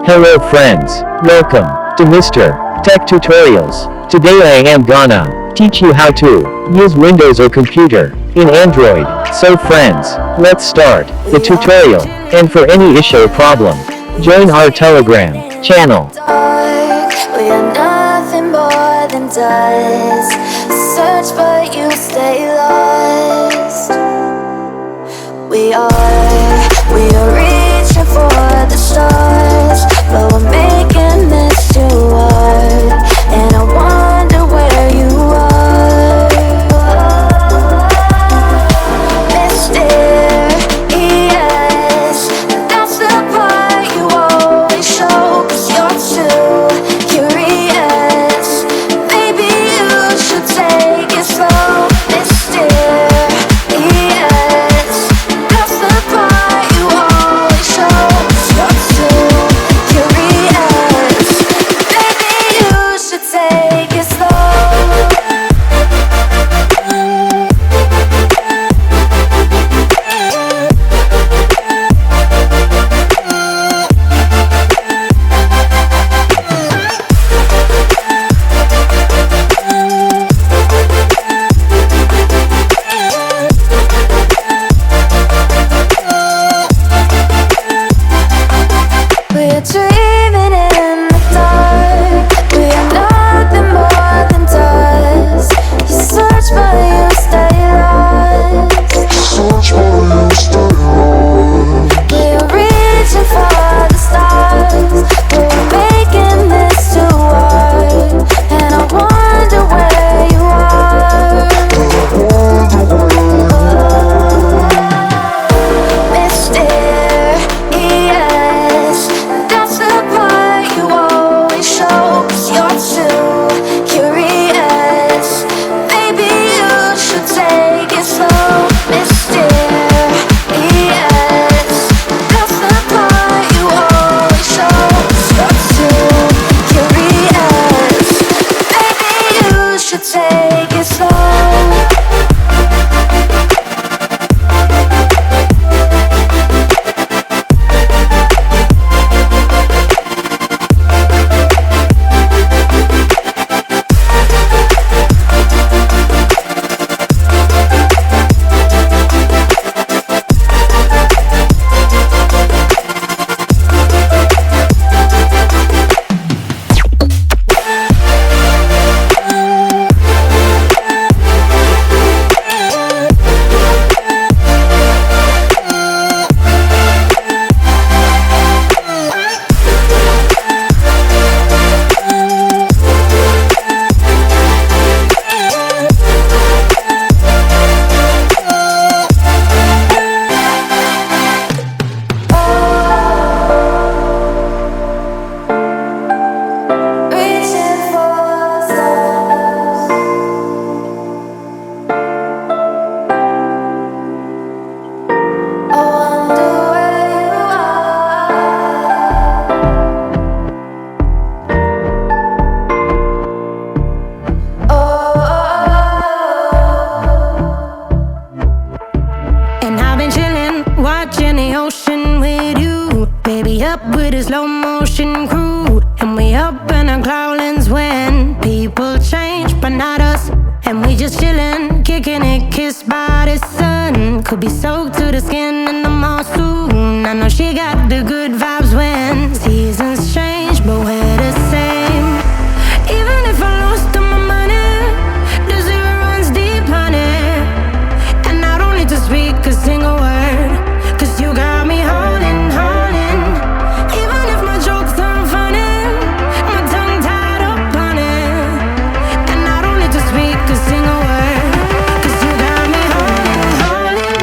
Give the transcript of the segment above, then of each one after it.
Hello friends, welcome to Mr. Tech Tutorials. Today I am gonna teach you how to use Windows or computer in Android. So friends, let's start the tutorial. And for any issue or problem, join our Telegram channel. We are nothing more than dust. Search but you stay lost. We are reaching for the stars, but we're making this too hard. And I wonder where you are, mysterious. That's the part you always show, 'cause you're too curious. Maybe you should take it slow, mysterious. That's the part you always show, 'cause you're too curious. Maybe you should take it slow. We're dreaming in the dark. We are nothing more than dust. You search but you stay lost. We're reaching for the stars, but we're making this too hard. And I wonder where you are, mysterious. That's the part you always show, 'cause you're too curious. Maybe you should take it slow, mysterious. That's the part you always show, 'cause you're too curious. Maybe you should take it slow. Reaching for stars. I wonder where you are. And I've been chillin', watching the ocean with you. Baby, up with a slow motion crew. And we up in our cloudlands when people change, but not us. And we just chillin', kicking it, kissed by the sun. Could be soaked to the skin in the monsoon. I know she got the good vibes when seasons change, but we're the same. Even if I lost all my money, the zero runs deep, honey. And I don't need to speak a single word, 'cause you got me holding, holding. Even if my jokes aren't funny, my tongue tied up on it. And I don't need to speak a single word, 'cause you got me holding, holding.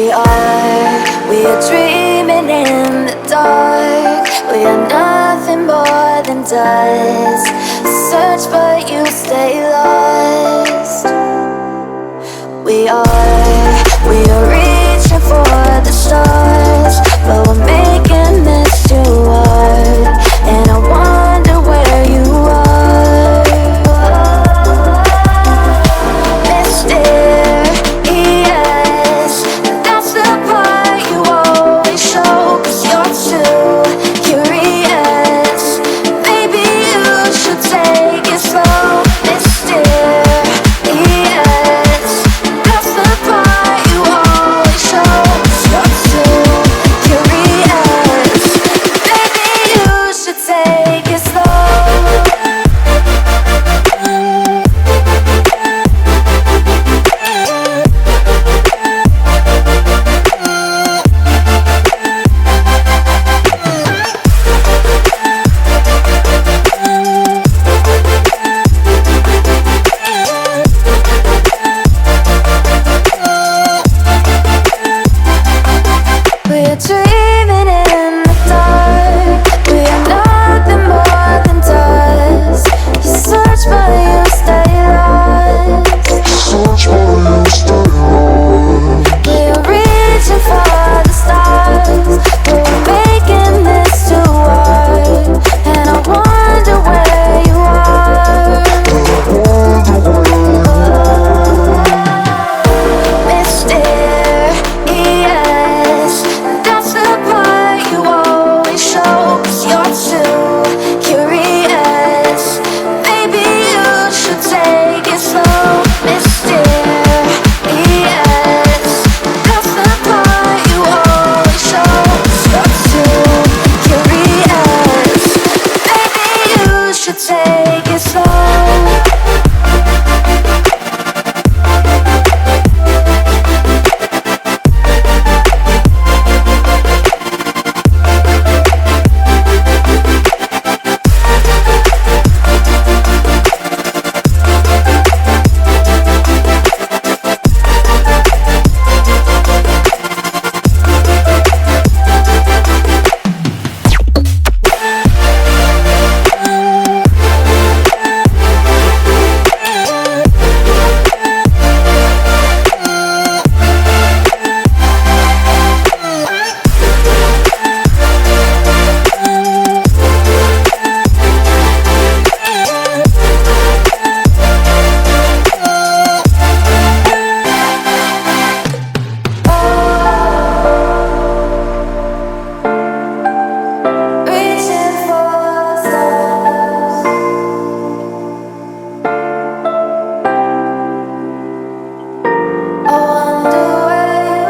We are dreaming in the dark. We are nothing more than dust. Search but you stay lost. We are reaching for the stars, but we're making this too hard. And I wonder where you are. Mysterious, that's the part you always show. 'Cause you're too curious. Maybe you should take it slow. Mysterious, that's the part you always show. 'Cause you're too curious. Maybe you should take it slow. We're dreaming in the dark. We are nothing more than dust. You search but you stay lost. We are reaching for the stars, but we're making this too hard. And I wonder where you are. Mysterious, that's the part you always show. 'Cause you're too curious. Maybe you should take it slow. Mysterious, that's the part you always show. 'Cause you're too curious. Maybe you should take it slow. Reaching for stars. I wonder where you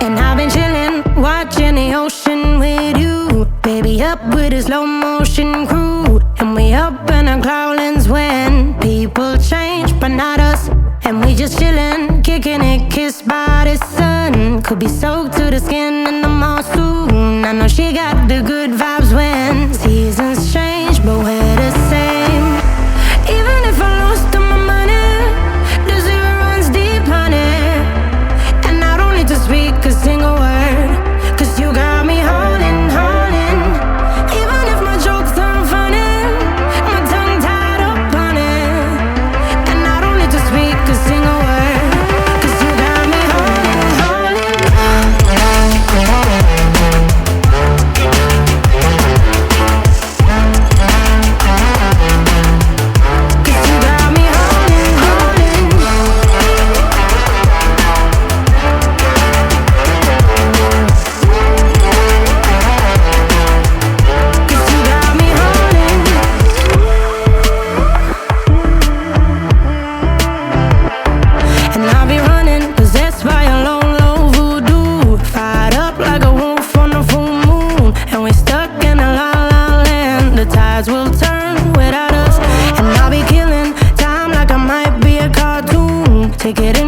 And I've been chillin', watching the ocean with you. Baby, up with a slow motion crew. And we up in our cloudlands when people change, but not us. And we just chillin', kicking it, kissed by the sun. Could be soaked to the skin in the mall soon. I know she got the good vibes when seasons change, but we're the same. Even if I lost all my money, the zero runs deep, honey. And I don't need to speak a single word, 'cause you got me holding, holding. Even if my jokes aren't funny, my tongue tied up on it. And I don't need to speak a single word, 'cause you got me holding, holding. 'Cause you got me holding, holding. 'Cause you got me holding. And I'll be running, possessed by a low, low voodoo. Fired up like a wolf on a full moon. And we're stuck in a la la land. The tides will turn without us. And I'll be killing time like I might be a cartoon. Take it in